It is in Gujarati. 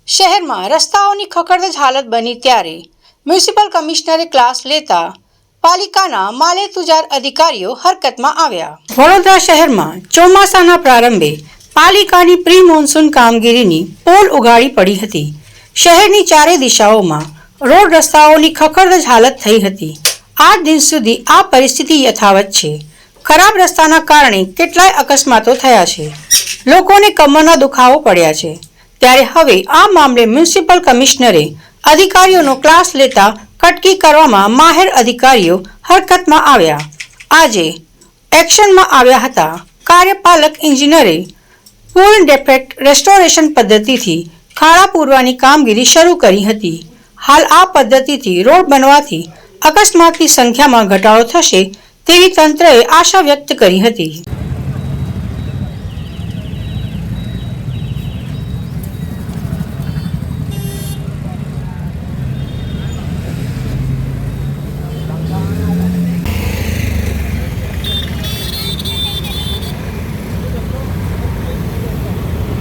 શહેરમાં રસ્તાઓની ખખડધજ હાલત બની ત્યારે મ્યુનિસિપલ કમિશનરે ક્લાસ લેતા પાલિકાના માલેતુજાર અધિકારીઓ હરકતમાં આવ્યા। વડોદરા શહેરમાં ચોમાસાના પ્રારંભે પાલિકાની પ્રી મોન્સૂન કામગીરીની પોલ ઉગાડી પડી હતી। શહેરની ચારે દિશાઓમાં રોડ રસ્તાઓની ખખડધજ હાલત થઈ હતી। 8 દિન સુધી આ પરિસ્થિતિ યથાવત છે। ખરાબ રસ્તાના કારણે કેટલાય અકસ્માતો થયા છે। લોકોને કમરના દુખાવો પડ્યા છે। ત્યારે હવે આ મામલે મ્યુનિસિપલ કમિશનરે અધિકારીઓનો ક્લાસ લેતા કટકી કરવામાં માહેર અધિકારીઓ હરકતમાં આવ્યા। આજે એક્શનમાં આવ્યા હતા। કાર્યપાલક ઇજનેરે પુલ ડેફેક્ટ રેસ્ટોરેશન પદ્ધતિથી ખાડા પૂરવાની કામગીરી શરૂ કરી હતી। હાલ આ પદ્ધતિથી રોડ બનવાથી અકસ્માતની સંખ્યામાં ઘટાડો થશે તેવી તંત્રએ આશા વ્યક્ત કરી હતી।